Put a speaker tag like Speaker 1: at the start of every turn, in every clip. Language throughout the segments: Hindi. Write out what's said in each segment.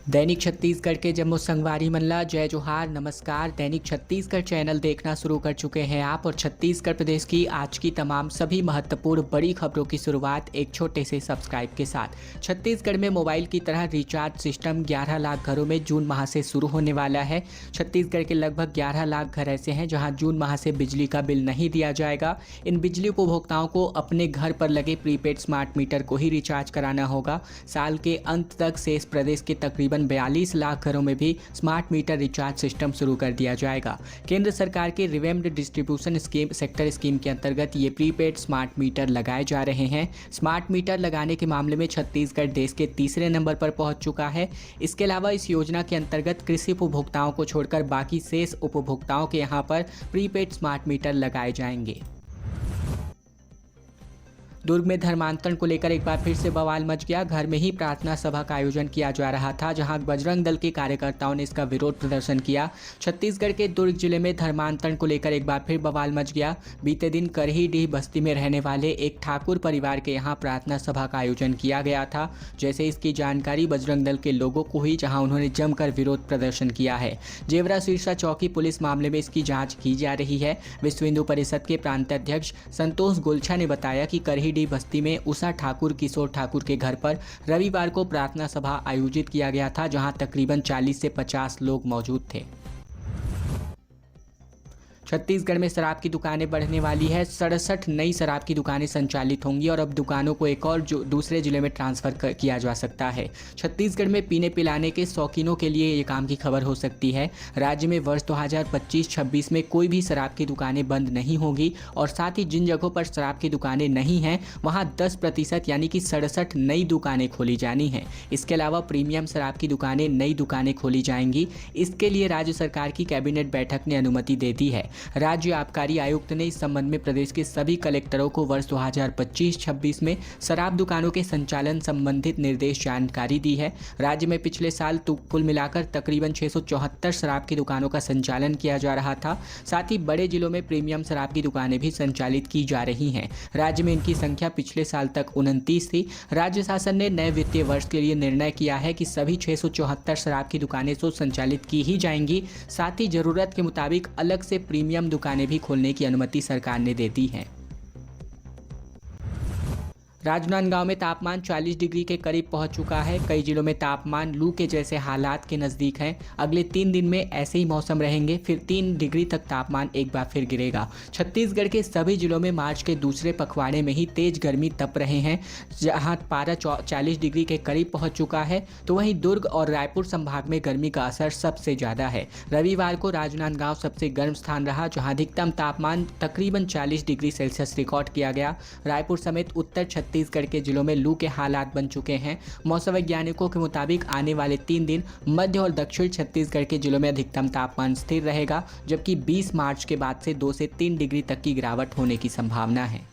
Speaker 1: दैनिक छत्तीसगढ़ के जम्मू संगवारी मल्ला जय जोहार नमस्कार। दैनिक छत्तीसगढ़ चैनल देखना शुरू कर चुके हैं आप, और छत्तीसगढ़ प्रदेश की आज की तमाम सभी महत्वपूर्ण बड़ी खबरों की शुरुआत एक छोटे से सब्सक्राइब के साथ। छत्तीसगढ़ में मोबाइल की तरह रिचार्ज सिस्टम 11 लाख घरों में जून माह से शुरू होने वाला है। छत्तीसगढ़ के लगभग 11 लाख घर ऐसे हैं जहां जून माह से बिजली का बिल नहीं दिया जाएगा। इन बिजली उपभोक्ताओं को अपने घर पर लगे प्रीपेड स्मार्ट मीटर को ही रिचार्ज कराना होगा। साल के अंत तक शेष प्रदेश के तकरीबन 42 लाख घरों में भी स्मार्ट मीटर रिचार्ज सिस्टम शुरू कर दिया जाएगा। केंद्र सरकार के रिवेम्ड डिस्ट्रीब्यूशन स्कीम सेक्टर स्कीम के अंतर्गत ये प्रीपेड स्मार्ट मीटर लगाए जा रहे हैं। स्मार्ट मीटर लगाने के मामले में छत्तीसगढ़ देश के तीसरे नंबर पर पहुंच चुका है। इसके अलावा इस योजना के अंतर्गत कृषि उपभोक्ताओं को छोड़कर बाकी शेष उपभोक्ताओं के यहाँ पर प्रीपेड स्मार्ट मीटर लगाए जाएंगे। दुर्ग में धर्मांतरण को लेकर एक बार फिर से बवाल मच गया। घर में ही प्रार्थना सभा का आयोजन किया जा रहा था, जहां बजरंग दल के कार्यकर्ताओं ने इसका विरोध प्रदर्शन किया। छत्तीसगढ़ के दुर्ग जिले में धर्मांतरण को लेकर एक बार फिर बवाल मच गया। बीते दिन करहीडीह बस्ती में रहने वाले एक ठाकुर परिवार के यहां प्रार्थना सभा का आयोजन किया गया था। जैसे इसकी जानकारी बजरंग दल के लोगों को हुई, जहां उन्होंने जमकर विरोध प्रदर्शन किया है। जेवरा सिरसा चौकी पुलिस मामले में इसकी जाँच की जा रही है। विश्व हिंदू परिषद के प्रांताध्यक्ष संतोष गोलछा ने बताया कि करहीडीह बस्ती में उषा ठाकुर किशोर ठाकुर के घर पर रविवार को प्रार्थना सभा आयोजित किया गया था, जहां तकरीबन 40 से 50 लोग मौजूद थे। छत्तीसगढ़ में शराब की दुकानें बढ़ने वाली है। 67 नई शराब की दुकानें संचालित होंगी और अब दुकानों को एक और दूसरे जिले में ट्रांसफर किया जा सकता है। छत्तीसगढ़ में पीने पिलाने के शौकीनों के लिए ये काम की खबर हो सकती है। राज्य में वर्ष 2025-26 में कोई भी शराब की दुकानें बंद नहीं होगी, और साथ ही जिन जगहों पर शराब की दुकानें नहीं हैं वहाँ 10% यानी कि 67 नई दुकानें खोली जानी हैं। इसके अलावा प्रीमियम शराब की दुकानें नई दुकानें खोली जाएंगी। इसके लिए राज्य सरकार की कैबिनेट बैठक ने अनुमति दे दी है। राज्य आबकारी आयुक्त ने इस संबंध में प्रदेश के सभी कलेक्टरों को वर्ष 2025-26 में शराब दुकानों के संचालन संबंधित निर्देश जानकारी दी है। राज्य में पिछले साल कुल मिलाकर तकरीबन 674 शराब की दुकानों का संचालन किया जा रहा था। साथ ही बड़े जिलों में प्रीमियम शराब की दुकानें भी संचालित की जा रही हैं। राज्य में इनकी संख्या पिछले साल तक 29 थी। राज्य शासन ने नए वित्तीय वर्ष के लिए निर्णय किया है कि सभी 674 शराब की दुकानें तो संचालित की ही जाएंगी। साथ ही जरूरत के मुताबिक अलग से प्रीमियम दुकानें भी खोलने की अनुमति सरकार ने दे दी है। राजनांदगांव में तापमान 40 डिग्री के करीब पहुंच चुका है। कई जिलों में तापमान लू के जैसे हालात के नज़दीक हैं। अगले 3 दिन में ऐसे ही मौसम रहेंगे, फिर 3 डिग्री तक तापमान एक बार फिर गिरेगा। छत्तीसगढ़ के सभी जिलों में मार्च के दूसरे पखवाड़े में ही तेज गर्मी तप रहे हैं, जहां पारा 40 डिग्री के करीब पहुंच चुका है। तो वहीं दुर्ग और रायपुर संभाग में गर्मी का असर सबसे ज़्यादा है। रविवार को राजनांदगांव सबसे गर्म स्थान रहा, जहाँ अधिकतम तापमान तकरीबन 40 डिग्री सेल्सियस रिकॉर्ड किया गया। रायपुर समेत उत्तर छत्तीसगढ़ के जिलों में लू के हालात बन चुके हैं। मौसम वैज्ञानिकों के मुताबिक आने वाले 3 दिन मध्य और दक्षिण छत्तीसगढ़ के जिलों में अधिकतम तापमान स्थिर रहेगा, जबकि 20 मार्च के बाद से 2 से 3 डिग्री तक की गिरावट होने की संभावना है।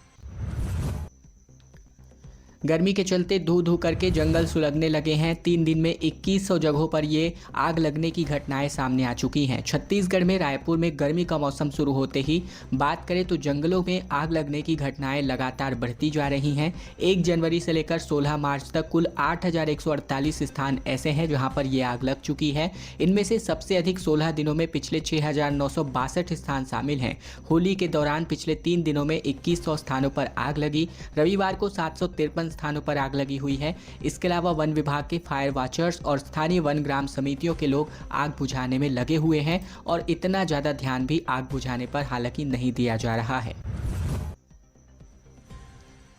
Speaker 1: गर्मी के चलते धू धू करके जंगल सुलगने लगे हैं। 3 दिन में 2100 जगहों पर ये आग लगने की घटनाएं सामने आ चुकी हैं। छत्तीसगढ़ में रायपुर में गर्मी का मौसम शुरू होते ही बात करें तो जंगलों में आग लगने की घटनाएं लगातार बढ़ती जा रही हैं। 1 जनवरी से लेकर 16 मार्च तक कुल 8148 स्थान ऐसे हैं जहां पर ये आग लग चुकी है। इनमें से सबसे अधिक 16 दिनों में पिछले 6962 स्थान शामिल हैं। होली के दौरान पिछले 3 दिनों में 2100 स्थानों पर आग लगी। रविवार को 753 स्थानों पर आग लगी हुई है। इसके अलावा वन विभाग के फायर वॉचर्स और स्थानीय वन ग्राम समितियों के लोग आग बुझाने में लगे हुए हैं, और इतना ज़्यादा ध्यान भी आग बुझाने पर हालांकि नहीं दिया जा रहा है।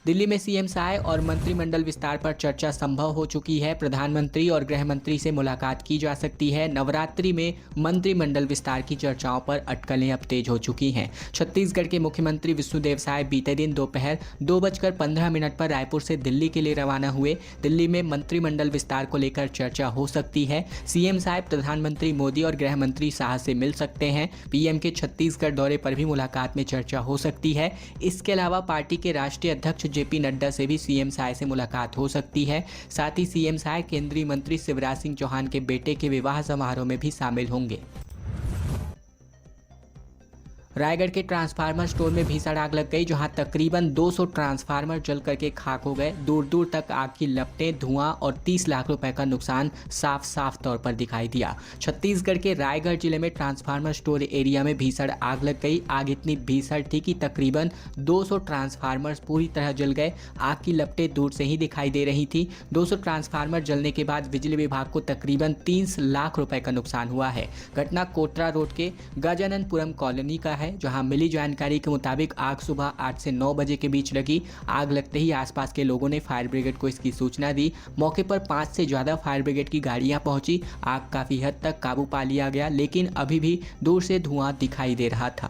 Speaker 1: दिल्ली में सीएम साय और मंत्रिमंडल विस्तार पर चर्चा संभव हो चुकी है। प्रधानमंत्री और गृह मंत्री से मुलाकात की जा सकती है। नवरात्रि में मंत्रिमंडल विस्तार की चर्चाओं पर अटकलें अब तेज हो चुकी हैं। छत्तीसगढ़ के मुख्यमंत्री विष्णुदेव साय बीते दिन दोपहर 2:15 पर रायपुर से दिल्ली के लिए रवाना हुए। दिल्ली में मंत्रिमंडल विस्तार को लेकर चर्चा हो सकती है। सीएम साय प्रधानमंत्री मोदी और गृह मंत्री शाह से मिल सकते हैं। पीएम के छत्तीसगढ़ दौरे पर भी मुलाकात में चर्चा हो सकती है। इसके अलावा पार्टी के राष्ट्रीय अध्यक्ष जेपी नड्डा से भी सीएम साय से मुलाकात हो सकती है। साथ ही सीएम साय केंद्रीय मंत्री शिवराज सिंह चौहान के बेटे के विवाह समारोह में भी शामिल होंगे। रायगढ़ के ट्रांसफार्मर स्टोर में भीषण आग लग गई, जहां तकरीबन 200 ट्रांसफार्मर जल करके खाक हो गए। दूर दूर तक आग की लपटें, धुआं और 30 लाख रुपए का नुकसान साफ साफ तौर पर दिखाई दिया। छत्तीसगढ़ के रायगढ़ जिले में ट्रांसफार्मर स्टोर एरिया में भीषण आग लग गई। आग इतनी भीषण थी कि तकरीबन 200 ट्रांसफार्मर्स पूरी तरह जल गए। आग की लपटें दूर से ही दिखाई दे रही थी। 200 ट्रांसफार्मर जलने के बाद बिजली विभाग को तकरीबन 30 लाख रुपए का नुकसान हुआ है। घटना कोटरा रोड के गजाननपुरम कॉलोनी का है, जहां मिली जानकारी के मुताबिक आग सुबह 8 से 9 बजे के बीच लगी। आग लगते ही आसपास के लोगों ने फायर ब्रिगेड को इसकी सूचना दी। मौके पर 5 से ज़्यादा फायर ब्रिगेड की गाड़ियां पहुंची। आग काफ़ी हद तक काबू पा लिया गया, लेकिन अभी भी दूर से धुआं दिखाई दे रहा था।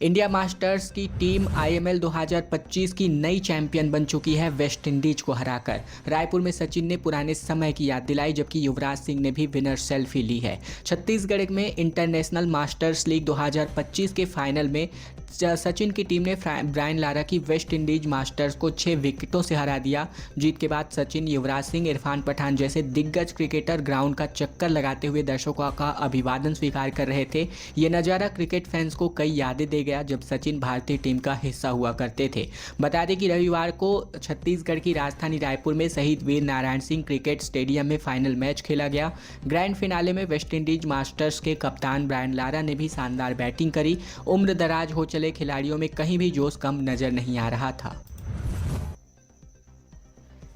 Speaker 1: इंडिया मास्टर्स की टीम IML 2025 की नई चैंपियन बन चुकी है, वेस्ट इंडीज को हराकर। रायपुर में सचिन ने पुराने समय की याद दिलाई, जबकि युवराज सिंह ने भी विनर सेल्फी ली है। छत्तीसगढ़ में इंटरनेशनल मास्टर्स लीग 2025 के फाइनल में सचिन की टीम ने ब्रायन लारा की वेस्ट इंडीज मास्टर्स को 6 विकेटों से हरा दिया। जीत के बाद सचिन, युवराज सिंह, इरफान पठान जैसे दिग्गज क्रिकेटर ग्राउंड का चक्कर लगाते हुए दर्शकों का अभिवादन स्वीकार कर रहे थे। ये नज़ारा क्रिकेट फैंस को कई यादें दे गया जब सचिन भारतीय टीम का हिस्सा हुआ करते थे। बता दें कि रविवार को छत्तीसगढ़ की राजधानी रायपुर में शहीद वीर नारायण सिंह क्रिकेट स्टेडियम में फाइनल मैच खेला गया। ग्रैंड फिनाले में वेस्ट इंडीज मास्टर्स के कप्तान ब्रायन लारा ने भी शानदार बैटिंग करी। उम्र दराज हो चले खिलाड़ियों में कहीं भी जोश कम नजर नहीं आ रहा था।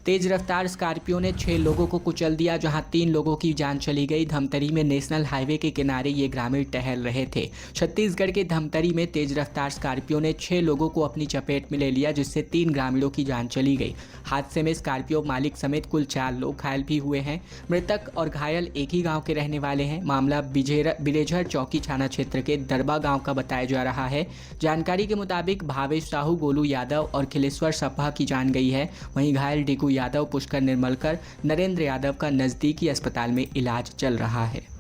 Speaker 1: तेज रफ्तार स्कॉर्पियो ने 6 लोगों को कुचल दिया, जहां 3 लोगों की जान चली गई। धमतरी में नेशनल हाईवे के किनारे ये ग्रामीण टहल रहे थे। छत्तीसगढ़ के धमतरी में तेज रफ्तार स्कॉर्पियो ने 6 लोगों को अपनी चपेट में ले लिया, जिससे 3 ग्रामीणों की जान चली गई। हादसे में स्कॉर्पियो मालिक समेत कुल 4 लोग घायल भी हुए हैं। मृतक और घायल एक ही गाँव के रहने वाले हैं। मामला बिरेझर चौकी थाना क्षेत्र के दरबा गाँव का बताया जा रहा है। जानकारी के मुताबिक भावेश साहू, गोलू यादव और खिलेश्वर सपा की जान गई है। वहीं घायल डिकू यादव, पुष्कर निर्मलकर, नरेंद्र यादव का नजदीकी अस्पताल में इलाज चल रहा है।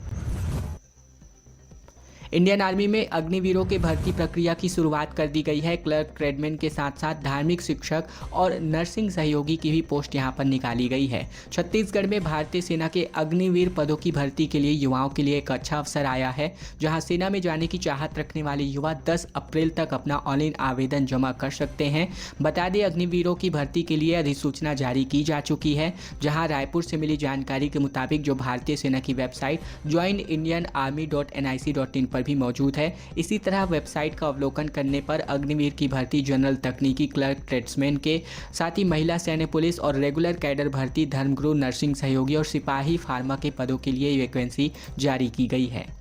Speaker 1: इंडियन आर्मी में अग्निवीरों के भर्ती प्रक्रिया की शुरुआत कर दी गई है। क्लर्क, ट्रेडमैन के साथ साथ धार्मिक शिक्षक और नर्सिंग सहयोगी की भी पोस्ट यहां पर निकाली गई है। छत्तीसगढ़ में भारतीय सेना के अग्निवीर पदों की भर्ती के लिए युवाओं के लिए एक अच्छा अवसर आया है, जहां सेना में जाने की चाहत रखने वाले युवा 10 अप्रैल तक अपना ऑनलाइन आवेदन जमा कर सकते हैं। बता दें, अग्निवीरों की भर्ती के लिए अधिसूचना जारी की जा चुकी है, जहाँ रायपुर से मिली जानकारी के मुताबिक जो भारतीय सेना की वेबसाइट joinindianarmy.nic.in पर भी मौजूद है। इसी तरह वेबसाइट का अवलोकन करने पर अग्निवीर की भर्ती, जनरल तकनीकी, क्लर्क, ट्रेड्समैन के साथ ही महिला सैन्य पुलिस और रेगुलर कैडर भर्ती, धर्मगुरु, नर्सिंग सहयोगी और सिपाही फार्मा के पदों के लिए वैकेंसी जारी की गई है।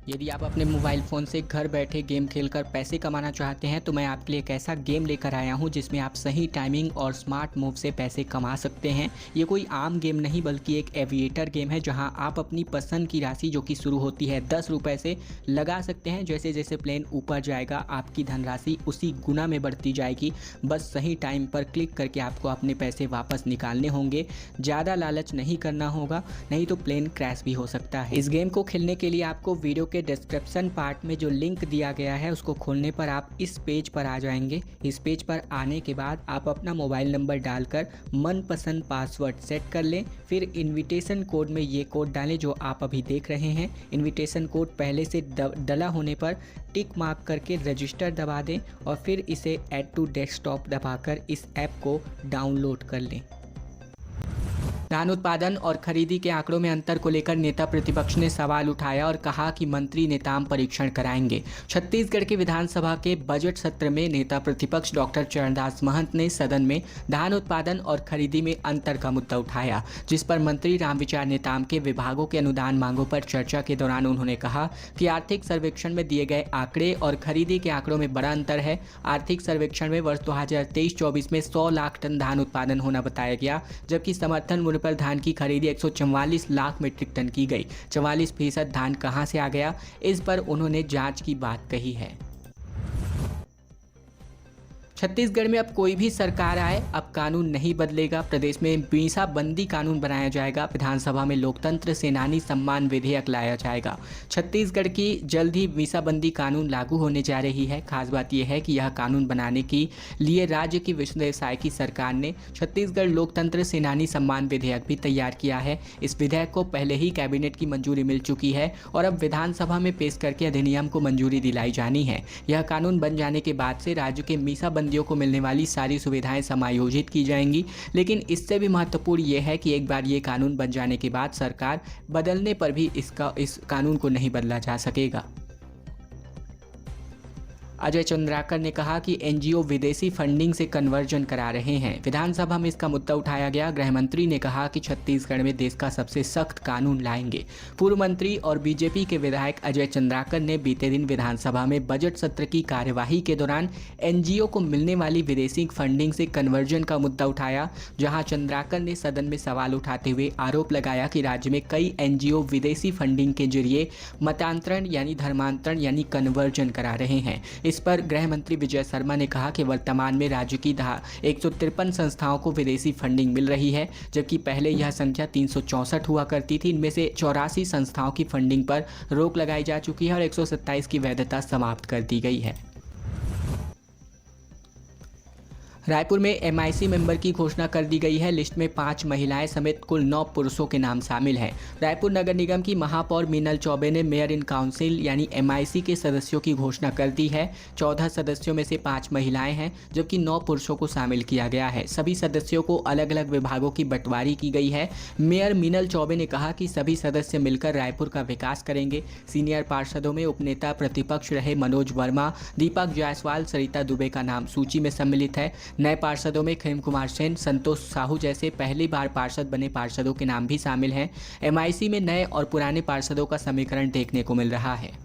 Speaker 1: यदि आप अपने मोबाइल फ़ोन से घर बैठे गेम खेलकर पैसे कमाना चाहते हैं, तो मैं आपके लिए एक ऐसा गेम लेकर आया हूं जिसमें आप सही टाइमिंग और स्मार्ट मूव से पैसे कमा सकते हैं। ये कोई आम गेम नहीं बल्कि एक एविएटर गेम है, जहां आप अपनी पसंद की राशि जो कि शुरू होती है 10 रुपये से लगा सकते हैं। जैसे जैसे प्लेन ऊपर जाएगा आपकी धनराशि उसी गुना में बढ़ती जाएगी। बस सही टाइम पर क्लिक करके आपको अपने पैसे वापस निकालने होंगे। ज़्यादा लालच नहीं करना होगा, नहीं तो प्लेन क्रैश भी हो सकता है। इस गेम को खेलने के लिए आपको वीडियो के डिस्क्रिप्शन पार्ट में जो लिंक दिया गया है उसको खोलने पर आप इस पेज पर आ जाएंगे। इस पेज पर आने के बाद आप अपना मोबाइल नंबर डालकर मनपसंद पासवर्ड सेट कर लें। फिर इनविटेशन कोड में ये कोड डालें जो आप अभी देख रहे हैं। इनविटेशन कोड पहले से डला होने पर टिक मार्क करके रजिस्टर दबा दें और फिर इसे ऐड टू डेस्कटॉप दबाकर इस ऐप को डाउनलोड कर लें। धान उत्पादन और खरीदी के आंकड़ों में अंतर को लेकर नेता प्रतिपक्ष ने सवाल उठाया और कहा कि मंत्री नेताम परीक्षण कराएंगे। छत्तीसगढ़ के विधानसभा के बजट सत्र में नेता प्रतिपक्ष डॉक्टर चरणदास महंत ने सदन में धान उत्पादन और खरीदी में अंतर का मुद्दा उठाया, जिस पर मंत्री रामविचार नेताम के विभागों के अनुदान मांगों पर चर्चा के दौरान उन्होंने कहा कि आर्थिक सर्वेक्षण में दिए गए आंकड़े और खरीदी के आंकड़ों में बड़ा अंतर है। आर्थिक सर्वेक्षण में वर्ष 2023-24 में 100 लाख टन धान उत्पादन होना बताया गया, जबकि समर्थन मूल्य पर धान की खरीदी 144 लाख मीट्रिक टन की गई। 44% धान कहां से आ गया, इस पर उन्होंने जांच की बात कही है। छत्तीसगढ़ में अब कोई भी सरकार आए, अब कानून नहीं बदलेगा। प्रदेश में मीसाबंदी कानून बनाया जाएगा। विधानसभा में लोकतंत्र सेनानी सम्मान विधेयक लाया जाएगा। छत्तीसगढ़ की जल्द ही मीसाबंदी कानून लागू होने जा रही है। खास बात यह है कि यह कानून बनाने के लिए राज्य की विश्वविद्यालय की सरकार ने छत्तीसगढ़ लोकतंत्र सेनानी सम्मान विधेयक भी तैयार किया है। इस विधेयक को पहले ही कैबिनेट की मंजूरी मिल चुकी है और अब विधानसभा में पेश करके अधिनियम को मंजूरी दिलाई जानी है। यह कानून बन जाने के बाद से राज्य के मीसाबंदियों को मिलने वाली सारी सुविधाएं समायोजित की जाएंगी। लेकिन इससे भी महत्वपूर्ण यह है कि एक बार ये कानून बन जाने के बाद सरकार बदलने पर भी इस कानून को नहीं बदला जा सकेगा। अजय चंद्राकर ने कहा कि एनजीओ विदेशी फंडिंग से कन्वर्जन करा रहे हैं। विधानसभा में इसका मुद्दा उठाया गया। गृह मंत्री ने कहा कि छत्तीसगढ़ में देश का सबसे सख्त कानून लाएंगे। पूर्व मंत्री और बीजेपी के विधायक अजय चंद्राकर ने बीते दिन विधानसभा में बजट सत्र की कार्यवाही के दौरान एनजीओ को मिलने वाली विदेशी फंडिंग से कन्वर्जन का मुद्दा उठाया, जहां चंद्राकर ने सदन में सवाल उठाते हुए आरोप लगाया कि राज्य में कई एनजीओ विदेशी फंडिंग के जरिए मतांतरण यानी धर्मांतरण यानी कन्वर्जन करा रहे हैं। इस पर गृह मंत्री विजय शर्मा ने कहा कि वर्तमान में राज्य की 153 संस्थाओं को विदेशी फंडिंग मिल रही है, जबकि पहले यह संख्या 364 हुआ करती थी। इनमें से 84 संस्थाओं की फंडिंग पर रोक लगाई जा चुकी है और 127 की वैधता समाप्त कर दी गई है। रायपुर में एमआईसी मेंबर की घोषणा कर दी गई है। लिस्ट में 5 महिलाएं समेत कुल 9 पुरुषों के नाम शामिल हैं। रायपुर नगर निगम की महापौर मीनल चौबे ने मेयर इन काउंसिल यानी एमआईसी के सदस्यों की घोषणा कर दी है। 14 सदस्यों में से 5 महिलाएं हैं, जबकि 9 पुरुषों को शामिल किया गया है। सभी सदस्यों को अलग अलग विभागों की बंटवारी की गई है। मेयर मीनल चौबे ने कहा कि सभी सदस्य मिलकर रायपुर का विकास करेंगे। सीनियर पार्षदों में उपनेता प्रतिपक्ष रहे मनोज वर्मा, दीपक जायसवाल, सरिता दुबे का नाम सूची में सम्मिलित है। नए पार्षदों में खेम कुमार सेन, संतोष साहू जैसे पहली बार पार्षद बने पार्षदों के नाम भी शामिल हैं। एमआईसी में नए और पुराने पार्षदों का समीकरण देखने को मिल रहा है।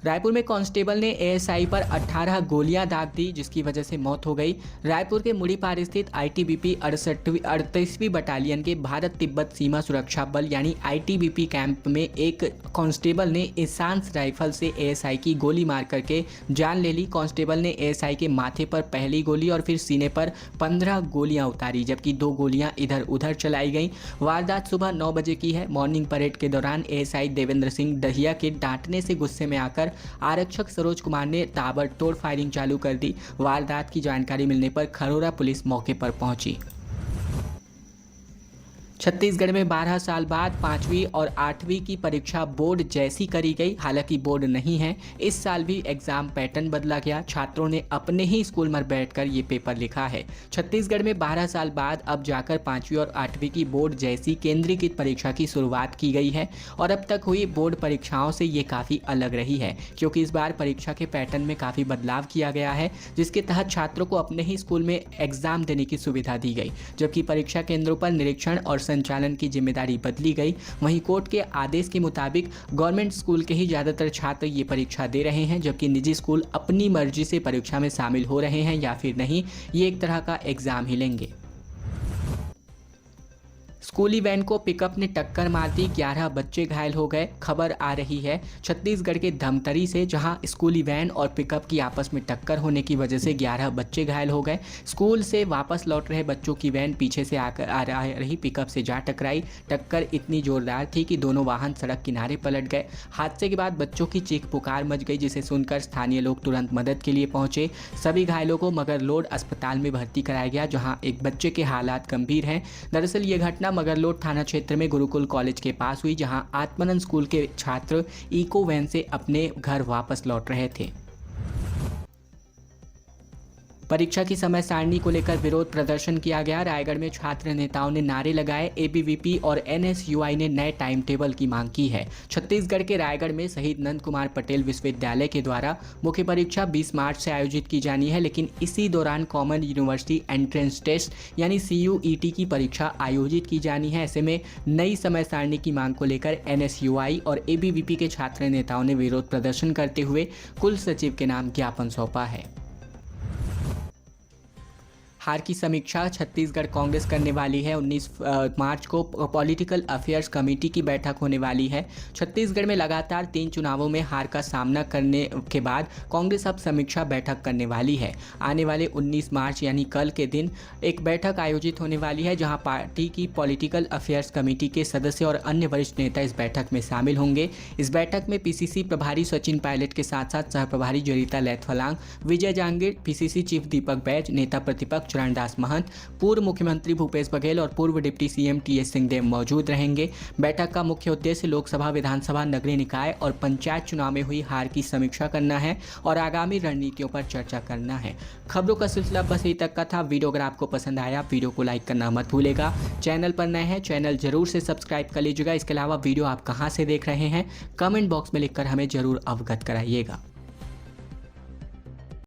Speaker 1: रायपुर में कांस्टेबल ने एएसआई पर 18 गोलियां दाग दी, जिसकी वजह से मौत हो गई। रायपुर के मुड़ीपार स्थित आईटीबीपी 38वीं बटालियन के भारत तिब्बत सीमा सुरक्षा बल यानी आईटीबीपी कैंप में एक कांस्टेबल ने इंसास राइफल से एएसआई की गोली मार करके जान ले ली। कांस्टेबल ने एएसआई के माथे पर पहली गोली और फिर सीने पर 15 गोलियां उतारी, जबकि 2 गोलियां इधर उधर चलाई गई। वारदात सुबह 9 बजे की है। मॉर्निंग परेड के दौरान एएसआई देवेंद्र सिंह दहिया के डांटने से गुस्से में आकर आरक्षक सरोज कुमार ने ताबड़तोड़ फायरिंग चालू कर दी। वारदात की जानकारी मिलने पर खरोरा पुलिस मौके पर पहुंची। छत्तीसगढ़ में 12 साल बाद 5वीं और 8वीं की परीक्षा बोर्ड जैसी करी गई। हालांकि बोर्ड नहीं है, इस साल भी एग्जाम पैटर्न बदला गया। छात्रों ने अपने ही स्कूल में बैठकर ये पेपर लिखा है। छत्तीसगढ़ में 12 साल बाद अब जाकर 5वीं और 8वीं की बोर्ड जैसी केंद्रीकृत परीक्षा की शुरुआत की गई है और अब तक हुई बोर्ड परीक्षाओं से ये काफ़ी अलग रही है, क्योंकि इस बार परीक्षा के पैटर्न में काफ़ी बदलाव किया गया है, जिसके तहत छात्रों को अपने ही स्कूल में एग्जाम देने की सुविधा दी गई, जबकि परीक्षा केंद्रों पर निरीक्षण और संचालन की जिम्मेदारी बदली गई। वहीं कोर्ट के आदेश के मुताबिक गवर्नमेंट स्कूल के ही ज़्यादातर छात्र ये परीक्षा दे रहे हैं, जबकि निजी स्कूल अपनी मर्जी से परीक्षा में शामिल हो रहे हैं या फिर नहीं, ये एक तरह का एग्जाम ही लेंगे। स्कूली वैन को पिकअप ने टक्कर मार दी, 11 बच्चे घायल हो गए। खबर आ रही है छत्तीसगढ़ के धमतरी से, जहां स्कूली वैन और पिकअप की आपस में टक्कर होने की वजह से 11 बच्चे घायल हो गए। स्कूल से वापस लौट रहे बच्चों की वैन पीछे से आ रही पिकअप से जा टकराई। टक्कर इतनी जोरदार थी कि दोनों वाहन सड़क किनारे पलट गए। हादसे के बाद बच्चों की चीख पुकार मच गई, जिसे सुनकर स्थानीय लोग तुरंत मदद के लिए पहुंचे। सभी घायलों को मगरलोड अस्पताल में भर्ती कराया गया, जहां एक बच्चे के हालात गंभीर हैं। दरअसल ये घटना मगरलोड थाना क्षेत्र में गुरुकुल कॉलेज के पास हुई, जहां आत्मानंद स्कूल के छात्र इको वैन से अपने घर वापस लौट रहे थे। परीक्षा की समय सारणी को लेकर विरोध प्रदर्शन किया गया। रायगढ़ में छात्र नेताओं ने नारे लगाए। एबीवीपी और एनएसयूआई ने नए टाइम टेबल की मांग की है। छत्तीसगढ़ के रायगढ़ में शहीद नंद कुमार पटेल विश्वविद्यालय के द्वारा मुख्य परीक्षा 20 मार्च से आयोजित की जानी है, लेकिन इसी दौरान कॉमन यूनिवर्सिटी एंट्रेंस टेस्ट यानी CUET की परीक्षा आयोजित की जानी है। ऐसे में नई समय सारणी की मांग को लेकर एनएसयूआई और एबीवीपी के छात्र नेताओं ने विरोध प्रदर्शन करते हुए कुल सचिव के नाम ज्ञापन सौंपा है। हार की समीक्षा छत्तीसगढ़ कांग्रेस करने वाली है। 19 मार्च को पॉलिटिकल अफेयर्स कमेटी की बैठक होने वाली है। छत्तीसगढ़ में लगातार 3 चुनावों में हार का सामना करने के बाद कांग्रेस अब समीक्षा बैठक करने वाली है। आने वाले 19 मार्च यानी कल के दिन एक बैठक आयोजित होने वाली है, जहां पार्टी की पॉलिटिकल अफेयर्स कमेटी के सदस्य और अन्य वरिष्ठ नेता इस बैठक में शामिल होंगे। इस बैठक में पीसीसी प्रभारी सचिन पायलट के साथ साथ सह प्रभारी जरिता लैथफलांग, विजय जांगीर, पीसीसी चीफ दीपक बैज, नेता प्रतिपक्ष चरणदास महंत, पूर्व मुख्यमंत्री भूपेश बघेल और पूर्व डिप्टी सीएम टीएस सिंहदेव मौजूद रहेंगे। बैठक का मुख्य उद्देश्य लोकसभा, विधानसभा, नगरीय निकाय और पंचायत चुनाव में हुई हार की समीक्षा करना है और आगामी रणनीतियों पर चर्चा करना है। खबरों का सिलसिला बस यही तक का था। वीडियो अगर आपको पसंद आया, वीडियो को लाइक करना मत भूलेगा। चैनल पर नए हैं, चैनल जरूर से सब्सक्राइब कर लीजिएगा। इसके अलावा वीडियो आप कहां से देख रहे हैं, कमेंट बॉक्स में लिखकर हमें जरूर अवगत कराइएगा।